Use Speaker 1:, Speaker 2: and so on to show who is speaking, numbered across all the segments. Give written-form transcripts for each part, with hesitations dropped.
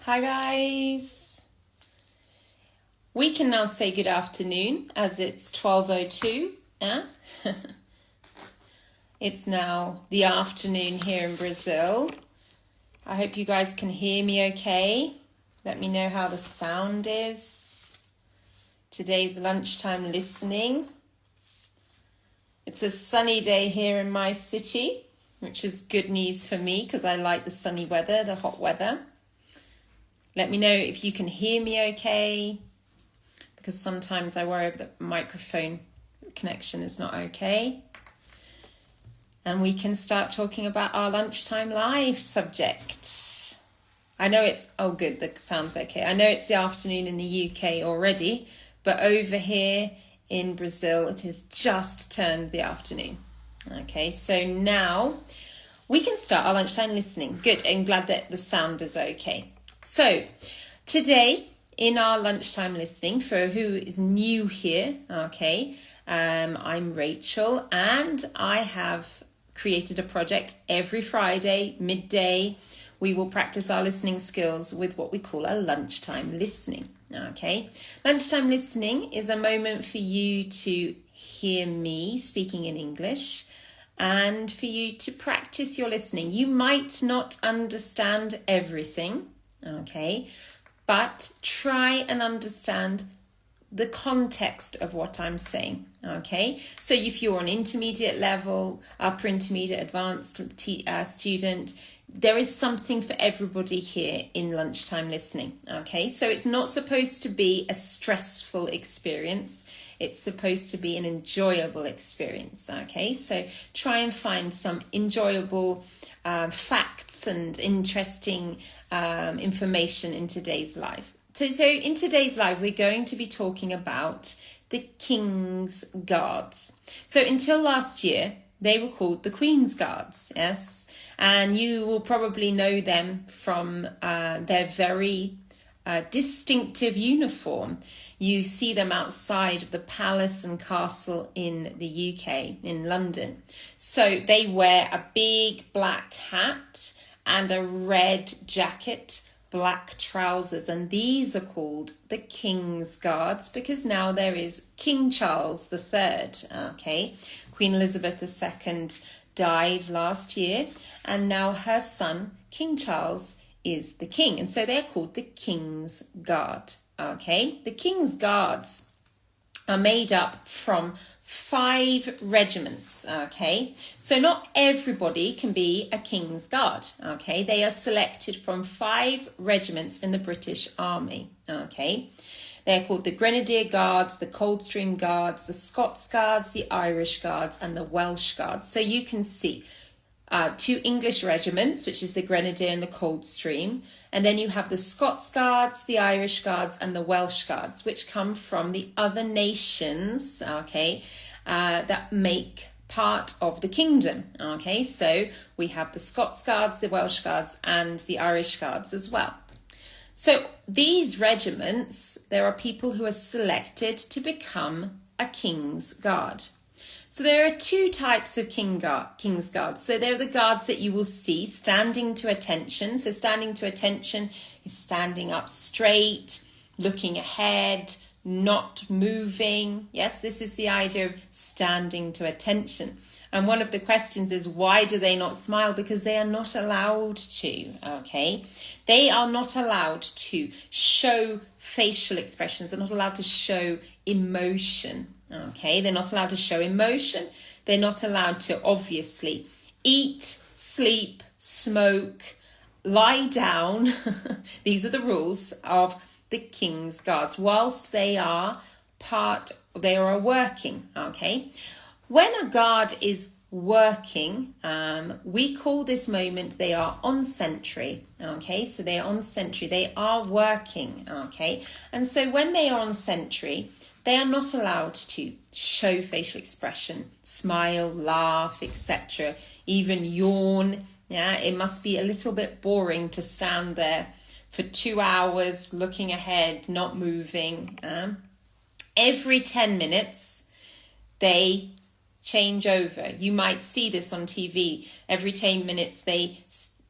Speaker 1: Hi guys. We can now say good afternoon as it's 12:02. It's now the afternoon here in Brazil. I hope you guys can hear me okay. Let me know how the sound is. Today's lunchtime listening. It's a sunny day here in my city, which is good news for me because I like the sunny weather, the hot weather. Let me know if you can hear me okay, because sometimes I worry that the microphone connection is not okay. And we can start talking about our lunchtime live subject. I know it's, good, that sounds okay. I know it's the afternoon in the UK already, but over here in Brazil, it has just turned the afternoon. Okay, so now we can start our lunchtime listening. Good, I'm glad that the sound is okay. So today in our lunchtime listening, for who is new here, I'm Rachel, and I have created a project every Friday, midday. We will practice our listening skills with what we call a lunchtime listening. Okay, lunchtime listening is a moment for you to hear me speaking in English and for you to practice your listening. You might not understand everything, okay, but try and understand the context of what I'm saying, okay? So if you're an intermediate level, upper intermediate, advanced student, there is something for everybody here in lunchtime listening, okay? So it's not supposed to be a stressful experience. It's supposed to be an enjoyable experience, okay? So try and find some enjoyable facts and interesting information in today's live. So in today's live, we're going to be talking about the King's Guards. So until last year, they were called the Queen's Guards, yes? And you will probably know them from their very distinctive uniform. You see them outside of the palace and castle in the UK, in London. So they wear a big black hat and a red jacket, black trousers, and these are called the King's Guards because now there is King Charles III, okay? Queen Elizabeth II died last year, and now her son, King Charles, is the king, and so they're called the King's Guard, okay? The King's Guards are made up from 5 regiments, okay? So not everybody can be a King's Guard, okay? They are selected from 5 regiments in the British Army, okay? They're called the Grenadier Guards, the Coldstream Guards, the Scots Guards, the Irish Guards, and the Welsh Guards. So you can see 2 English regiments, which is the Grenadier and the Coldstream. And then you have the Scots Guards, the Irish Guards, and the Welsh Guards, which come from the other nations, okay, that make part of the kingdom, okay? So we have the Scots Guards, the Welsh Guards, and the Irish Guards as well. So these regiments, there are people who are selected to become a King's Guard. So there are 2 types of King's Guards. So they're the guards that you will see standing to attention. So standing to attention is standing up straight, looking ahead, not moving. Yes, this is the idea of standing to attention. And one of the questions is, why do they not smile? Because they are not allowed to, okay? They are not allowed to show facial expressions. They're not allowed to show emotion. Okay, they're not allowed to show emotion. They're not allowed to obviously eat, sleep, smoke, lie down. These are the rules of the King's Guards whilst they are working. Okay, when a guard is working, we call this moment they are on sentry. Okay, so they are on sentry. They are working. Okay, and so when they are on sentry, they are not allowed to show facial expression, smile, laugh, etc., even yawn. Yeah, it must be a little bit boring to stand there for 2 hours looking ahead, not moving. Every 10 minutes, they change over. You might see this on TV. Every 10 minutes, they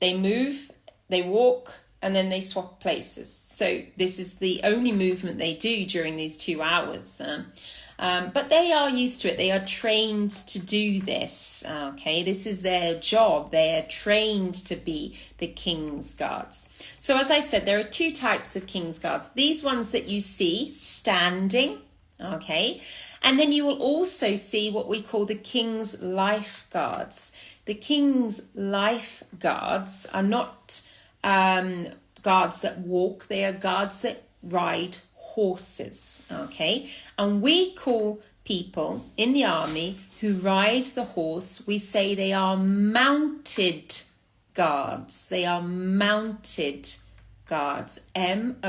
Speaker 1: move, they walk and then they swap places. So this is the only movement they do during these 2 hours. But they are used to it. They are trained to do this. Okay, this is their job. They are trained to be the king's guards. So as I said, there are 2 types of king's guards. These ones that you see standing, okay, and then you will also see what we call the king's life guards. The king's life guards are not guards that walk. They are guards that ride horses, okay? And we call people in the army who ride the horse, we say they are mounted guards. They are mounted guards, M-O-U-N-T,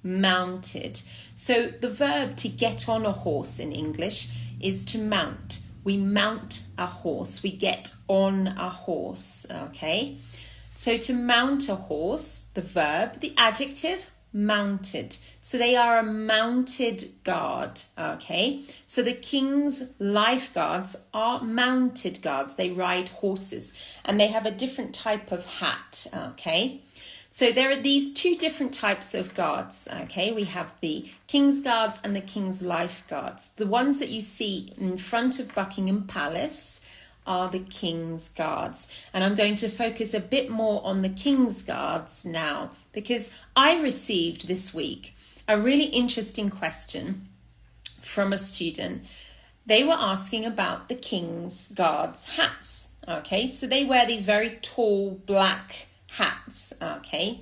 Speaker 1: mounted. So the verb to get on a horse in English is to mount. We mount a horse, we get on a horse, okay? So to mount a horse, the verb, the adjective, mounted. So they are a mounted guard, okay? So the king's lifeguards are mounted guards. They ride horses and they have a different type of hat, okay? So there are these 2 different types of guards, okay? We have the king's guards and the king's lifeguards. The ones that you see in front of Buckingham Palace are the king's guards. And I'm going to focus a bit more on the king's guards now, because I received this week a really interesting question from a student. They were asking about the king's guards' hats, okay? So they wear these very tall black hats, okay?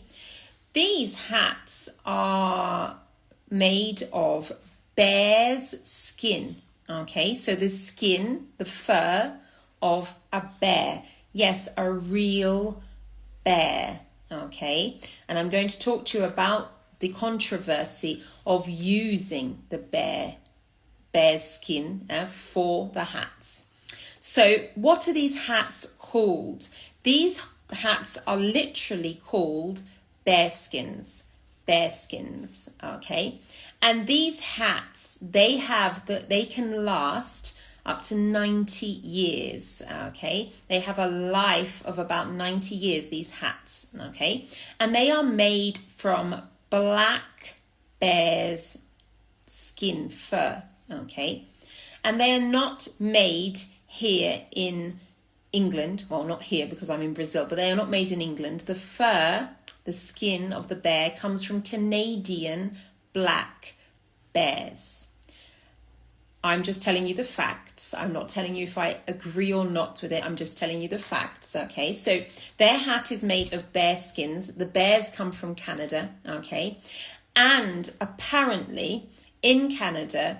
Speaker 1: These hats are made of bear's skin, okay? So the skin, the fur of a bear. Yes, a real bear, okay? And I'm going to talk to you about the controversy of using the bear's skin for the hats. So what are these hats called? These hats are literally called bearskins, okay? And these hats, they can last up to 90 years, okay? They have a life of about 90 years, these hats, okay? And they are made from black bear's skin, fur, okay? And they are not made here in England. Well, not here because I'm in Brazil, but they are not made in England. The fur, the skin of the bear, comes from Canadian black bears. I'm just telling you the facts. I'm not telling you if I agree or not with it. I'm just telling you the facts, okay? So their hat is made of bear skins. The bears come from Canada, okay? And apparently in Canada,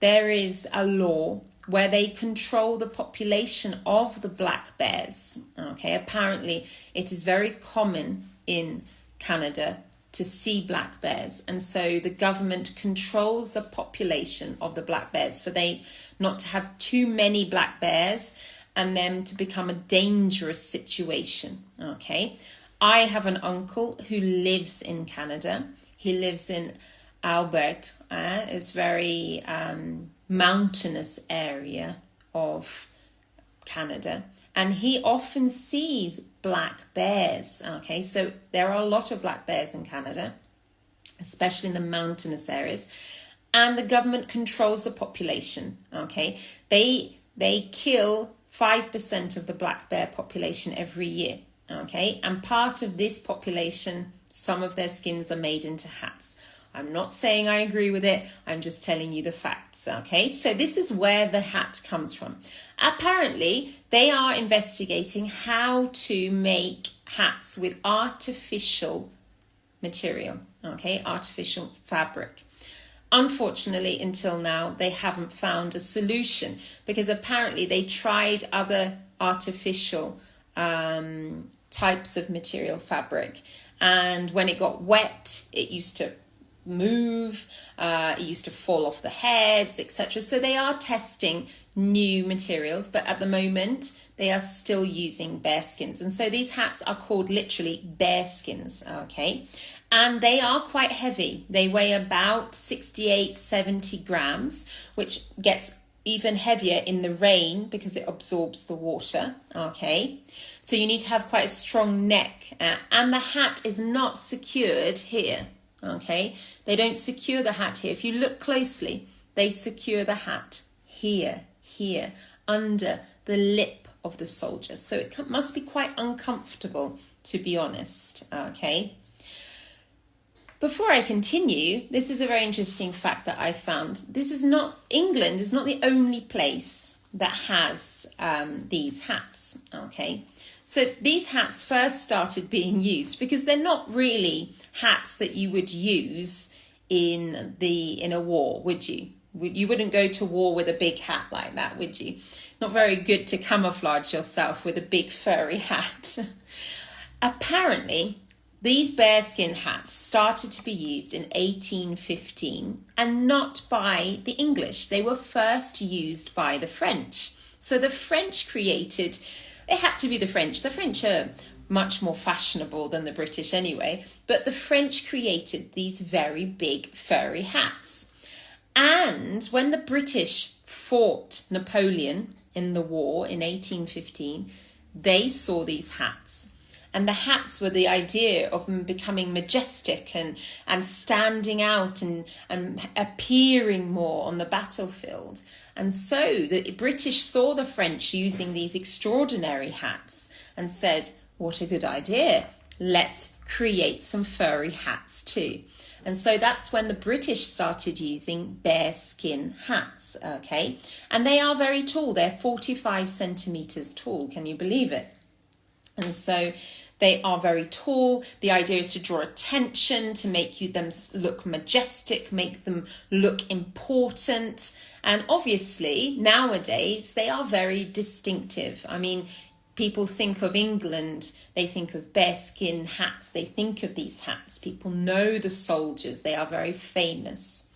Speaker 1: there is a law where they control the population of the black bears, okay? Apparently it is very common in Canada to see black bears, and so the government controls the population of the black bears for they not to have too many black bears and them to become a dangerous situation, okay? I have an uncle who lives in Canada. He lives in Alberta. It's very mountainous area of Canada, and he often sees black bears, okay? So there are a lot of black bears in Canada, especially in the mountainous areas, and the government controls the population, okay? They kill 5% of the black bear population every year, okay? And part of this population, some of their skins are made into hats. I'm not saying I agree with it. I'm just telling you the facts, okay? So this is where the hat comes from. Apparently, they are investigating how to make hats with artificial material, okay? Artificial fabric. Unfortunately, until now, they haven't found a solution because apparently they tried other artificial types of material fabric. And when it got wet, it used to move, it used to fall off the heads, etc. So they are testing new materials, but at the moment they are still using bear skins. And so these hats are called literally bear skins, okay? And they are quite heavy. They weigh about 68, 70 grams, which gets even heavier in the rain because it absorbs the water, okay? So you need to have quite a strong neck, and the hat is not secured here, okay? They don't secure the hat here. If you look closely, they secure the hat here, under the lip of the soldier. So it must be quite uncomfortable, to be honest, okay? Before I continue, this is a very interesting fact that I found. England is not the only place that has these hats, okay? So these hats first started being used because they're not really hats that you would use in a war, would you? You wouldn't go to war with a big hat like that, would you? Not very good to camouflage yourself with a big furry hat. Apparently, these bearskin hats started to be used in 1815 and not by the English. They were first used by the French. So the French created, it had to be the French. The French are much more fashionable than the British anyway, but the French created these very big furry hats. And when the British fought Napoleon in the war in 1815, they saw these hats. And the hats were the idea of becoming majestic and standing out and appearing more on the battlefield. And so the British saw the French using these extraordinary hats and said, what a good idea. Let's create some furry hats too. And so that's when the British started using bearskin hats, okay? And they are very tall. They're 45 centimetres tall. Can you believe it? And so they are very tall. The idea is to draw attention, to make them look majestic, make them look important. And obviously, nowadays, they are very distinctive. I mean, people think of England, they think of bearskin hats, they think of these hats. People know the soldiers, they are very famous.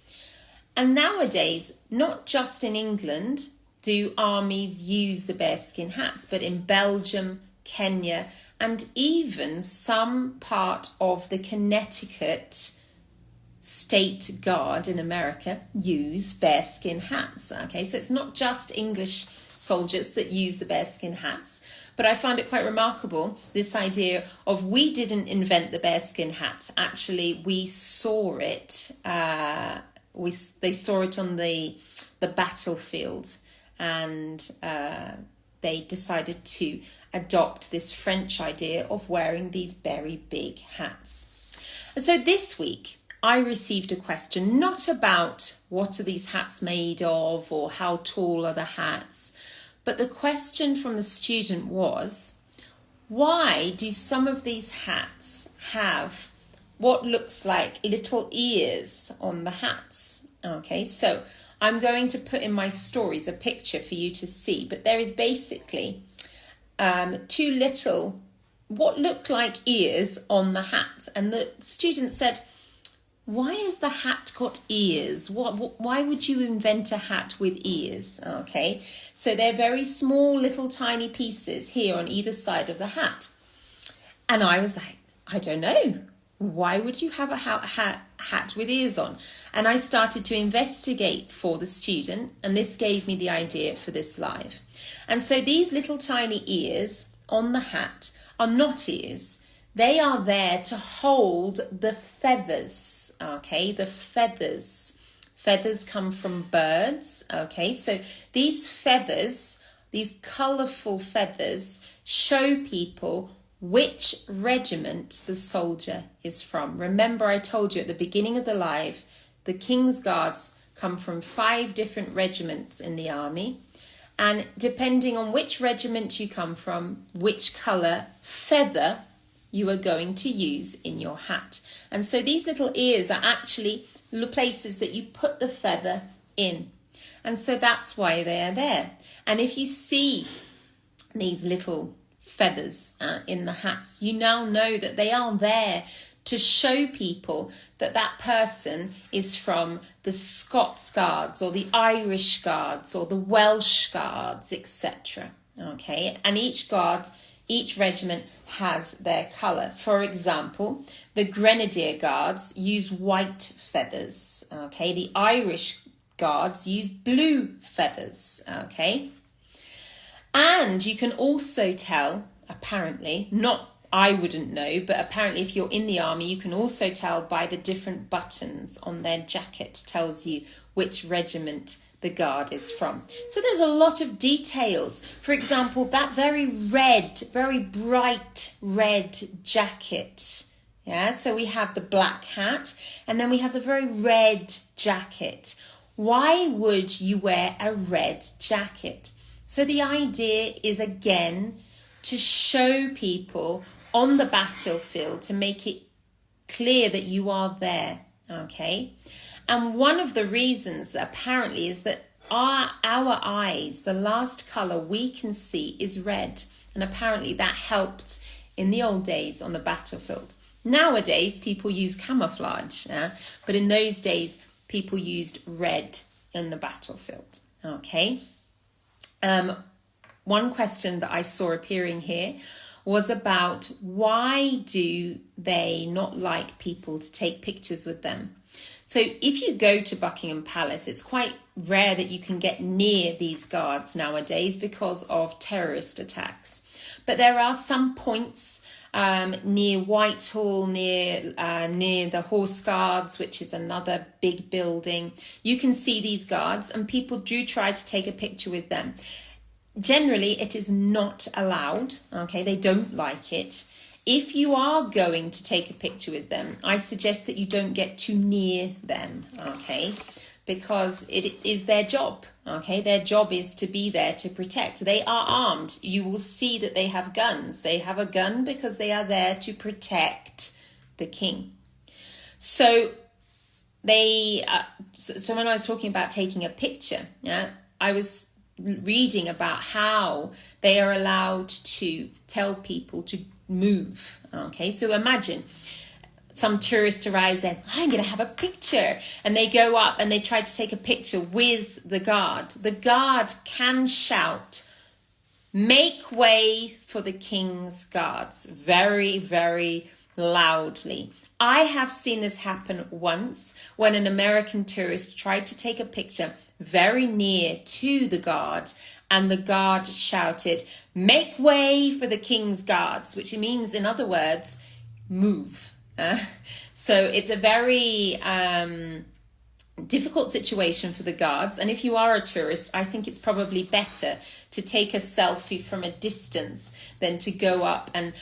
Speaker 1: And nowadays, not just in England do armies use the bearskin hats, but in Belgium, Kenya, and even some part of the Connecticut State Guard in America use bearskin hats. Okay, so it's not just English soldiers that use the bearskin hats. But I found it quite remarkable, this idea of we didn't invent the bearskin hat. Actually, we saw it. They saw it on the battlefield, and they decided to adopt this French idea of wearing these very big hats. And so this week, I received a question not about what are these hats made of or how tall are the hats, but the question from the student was, why do some of these hats have what looks like little ears on the hats? Okay, so I'm going to put in my stories a picture for you to see, but there is basically two little, what look like ears on the hat. And the student said, why has the hat got ears? Why would you invent a hat with ears? Okay, so they're very small, little tiny pieces here on either side of the hat. And I was like, I don't know. Why would you have a hat with ears on? And I started to investigate for the student, and this gave me the idea for this live. And so these little tiny ears on the hat are not ears. They are there to hold the feathers, okay, the feathers. Feathers come from birds, okay, so these feathers, these colourful feathers, show people which regiment the soldier is from. Remember, I told you at the beginning of the live, the King's Guards come from 5 different regiments in the army. And depending on which regiment you come from, which colour feather you are going to use in your hat. And so these little ears are actually the places that you put the feather in. And so that's why they are there. And if you see these little feathers in the hats, you now know that they are there to show people that that person is from the Scots Guards or the Irish Guards or the Welsh Guards, etc. Okay, and each regiment has their colour. For example, the Grenadier Guards use white feathers. Okay, the Irish guards use blue feathers, okay? And you can also tell, apparently, I wouldn't know, but apparently if you're in the army, you can also tell by the different buttons on their jacket, tells you which regiment the guard is from. So there's a lot of details. For example, that very bright red jacket. Yeah, so we have the black hat and then we have the very red jacket. Why would you wear a red jacket? So the idea is, again, to show people on the battlefield, to make it clear that you are there, okay? And one of the reasons that apparently is that our eyes, the last colour we can see is red. And apparently that helped in the old days on the battlefield. Nowadays, people use camouflage, but in those days, people used red in the battlefield, okay? One question that I saw appearing here was about why do they not like people to take pictures with them? So if you go to Buckingham Palace, it's quite rare that you can get near these guards nowadays because of terrorist attacks. But there are some points near Whitehall, near the Horse Guards, which is another big building. You can see these guards and people do try to take a picture with them. Generally, it is not allowed, okay? They don't like it. If you are going to take a picture with them, I suggest that you don't get too near them, okay? Because it is their job, okay? Their job is to be there to protect. They are armed. You will see that they have guns. They have a gun because they are there to protect the king. So so when I was talking about taking a picture, I was reading about how they are allowed to tell people to move. Okay, so imagine some tourist arrives there, I'm going to have a picture, and they go up and they try to take a picture with the guard. The guard can shout, "Make way for the king's guards," very, very loudly. I have seen this happen once when an American tourist tried to take a picture very near to the guard, and the guard shouted, "Make way for the king's guards," which means, in other words, move. So it's a very difficult situation for the guards. And if you are a tourist, I think it's probably better to take a selfie from a distance than to go up and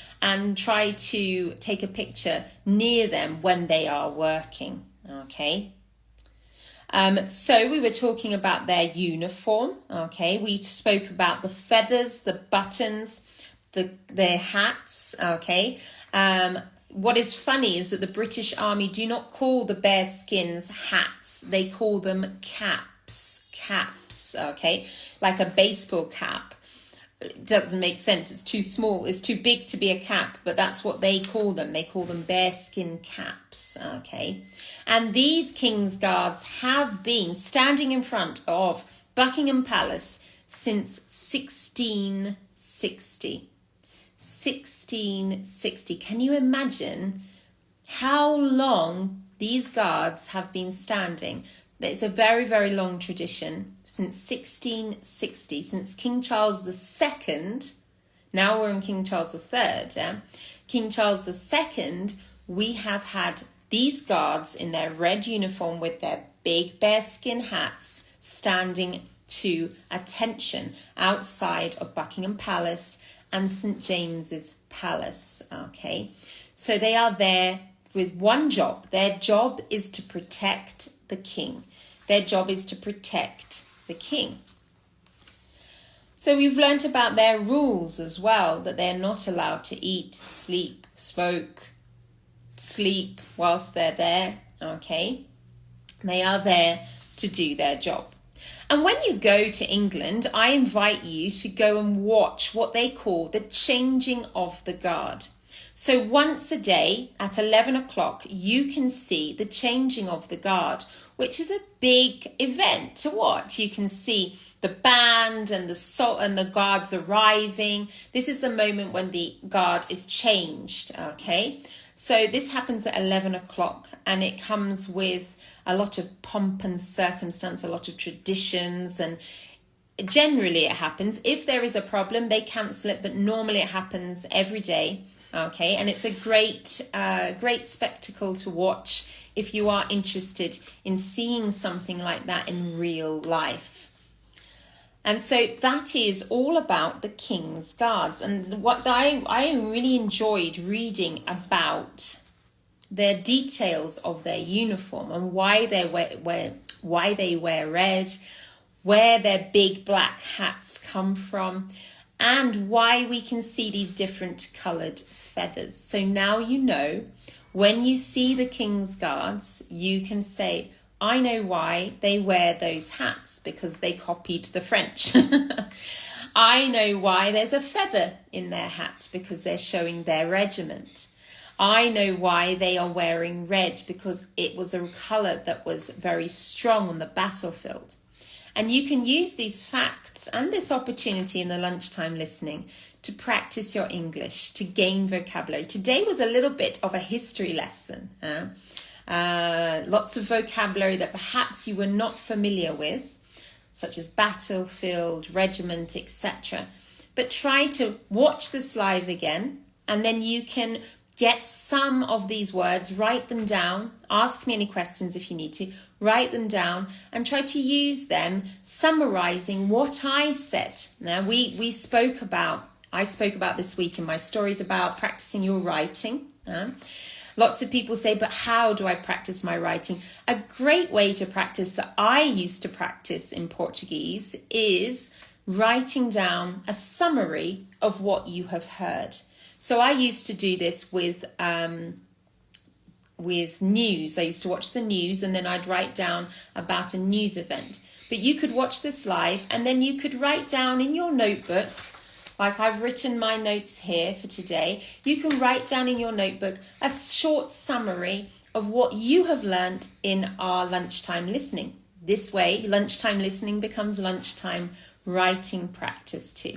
Speaker 1: try to take a picture near them when they are working. Okay. So we were talking about their uniform. Okay. We spoke about the feathers, the buttons, their hats. Okay. What is funny is that the British Army do not call the bearskins hats. They call them caps, okay? Like a baseball cap. It doesn't make sense. It's too small. It's too big to be a cap, but that's what they call them. They call them bearskin caps, okay? And these King's Guards have been standing in front of Buckingham Palace since 1660. 1660. Can you imagine how long these guards have been standing? It's a very, very long tradition since 1660, since King Charles II. Now we're in King Charles III. Yeah? King Charles II, we have had these guards in their red uniform with their big bearskin hats standing to attention outside of Buckingham Palace and St. James's Palace, okay? So they are there with one job. Their job is to protect the king. Their job is to protect the king. So we've learnt about their rules as well, that they're not allowed to eat, sleep, smoke, sleep whilst they're there, okay? They are there to do their job. And when you go to England, I invite you to go and watch what they call the changing of the guard. So once a day at 11 o'clock, you can see the changing of the guard, which is a big event to watch. You can see the band and the guards arriving. This is the moment when the guard is changed, okay? So this happens at 11 o'clock, and it comes with a lot of pomp and circumstance, a lot of traditions, and generally it happens. If there is a problem, they cancel it, but normally it happens every day. Okay, and it's a great spectacle to watch if you are interested in seeing something like that in real life. And so that is all about the King's Guards. And what I really enjoyed reading about their details of their uniform and why they wear red, where their big black hats come from, and why we can see these different coloured feathers. So now you know, when you see the King's Guards, you can say, I know why they wear those hats, because they copied the French. I know why there's a feather in their hat, because they're showing their regiment. I know why they are wearing red, because it was a colour that was very strong on the battlefield. And you can use these facts and this opportunity in the lunchtime listening to practice your English, to gain vocabulary. Today was a little bit of a history lesson. Lots of vocabulary that perhaps you were not familiar with, such as battlefield, regiment, etc. But try to watch this live again, and then you can get some of these words, write them down, ask me any questions if you need to, write them down and try to use them summarizing what I said. Now, I spoke about this week in my stories about practicing your writing. Lots of people say, but how do I practice my writing? A great way to practice that I used to practice in Portuguese is writing down a summary of what you have heard. So I used to do this with news. I used to watch the news and then I'd write down about a news event. But you could watch this live and then you could write down in your notebook, like I've written my notes here for today. You can write down in your notebook a short summary of what you have learnt in our lunchtime listening. This way, lunchtime listening becomes lunchtime writing practice too.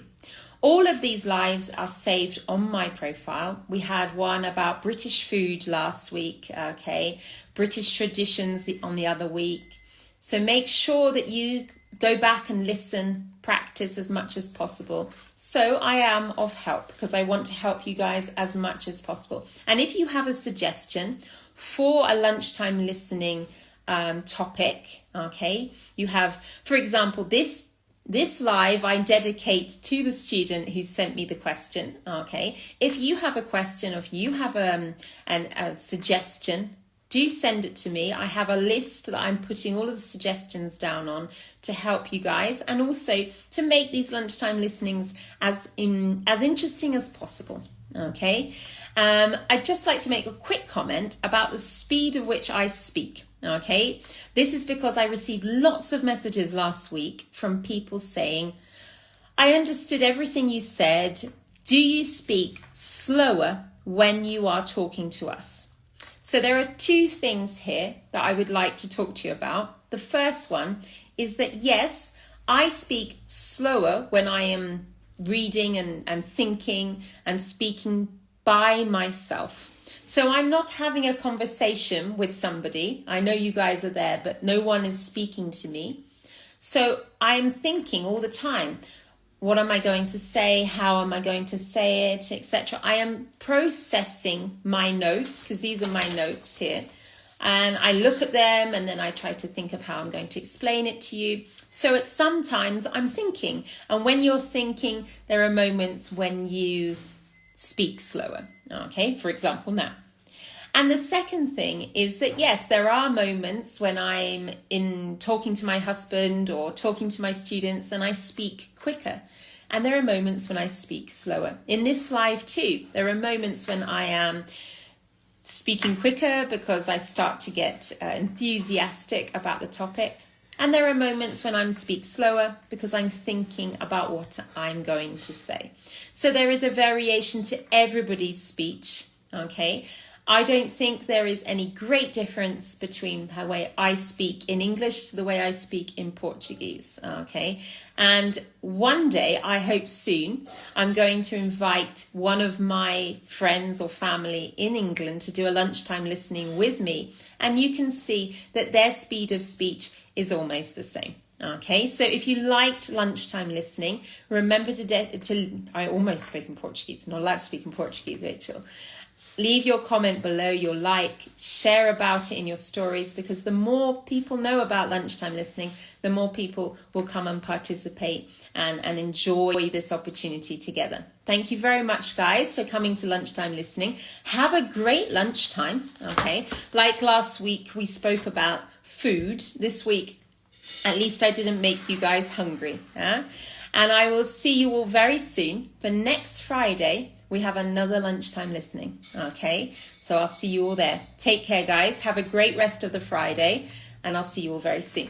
Speaker 1: All of these lives are saved on my profile. We had one about British food last week, okay? British traditions on the other week. So make sure that you go back and listen, practice as much as possible. So I am of help because I want to help you guys as much as possible. And if you have a suggestion for a lunchtime listening topic, okay? You have, for example, this live I dedicate to the student who sent me the question, okay? If you have a question, or if you have a suggestion, do send it to me. I have a list that I'm putting all of the suggestions down on to help you guys and also to make these lunchtime listenings as interesting as possible, okay? I'd just like to make a quick comment about the speed of which I speak. Okay, this is because I received lots of messages last week from people saying, I understood everything you said. Do you speak slower when you are talking to us? So there are two things here that I would like to talk to you about. The first one is that yes, I speak slower when I am reading and thinking and speaking by myself. So I'm not having a conversation with somebody. I know you guys are there, but no one is speaking to me. So I'm thinking all the time, what am I going to say? How am I going to say it, etc. I am processing my notes, because these are my notes here. And I look at them and then I try to think of how I'm going to explain it to you. So at sometimes I'm thinking. And when you're thinking, there are moments when you speak slower. Okay, for example, now. And the second thing is that, yes, there are moments when I'm in talking to my husband or talking to my students and I speak quicker. And there are moments when I speak slower. In this live too, there are moments when I am speaking quicker because I start to get enthusiastic about the topic. And there are moments when I speak slower because I'm thinking about what I'm going to say. So there is a variation to everybody's speech, okay? I don't think there is any great difference between the way I speak in English to the way I speak in Portuguese, okay? And one day, I hope soon, I'm going to invite one of my friends or family in England to do a lunchtime listening with me. And you can see that their speed of speech is almost the same. Okay, so if you liked lunchtime listening, remember I almost spoke in Portuguese, not allowed to speak in Portuguese, Rachel. Leave your comment below, your like, share about it in your stories, because the more people know about lunchtime listening, the more people will come and participate and enjoy this opportunity together. Thank you very much, guys, for coming to lunchtime listening. Have a great lunchtime, okay? Like last week, we spoke about food. This week, at least I didn't make you guys hungry. And I will see you all very soon. For next Friday, we have another lunchtime listening. Okay, so I'll see you all there. Take care, guys. Have a great rest of the Friday, and I'll see you all very soon.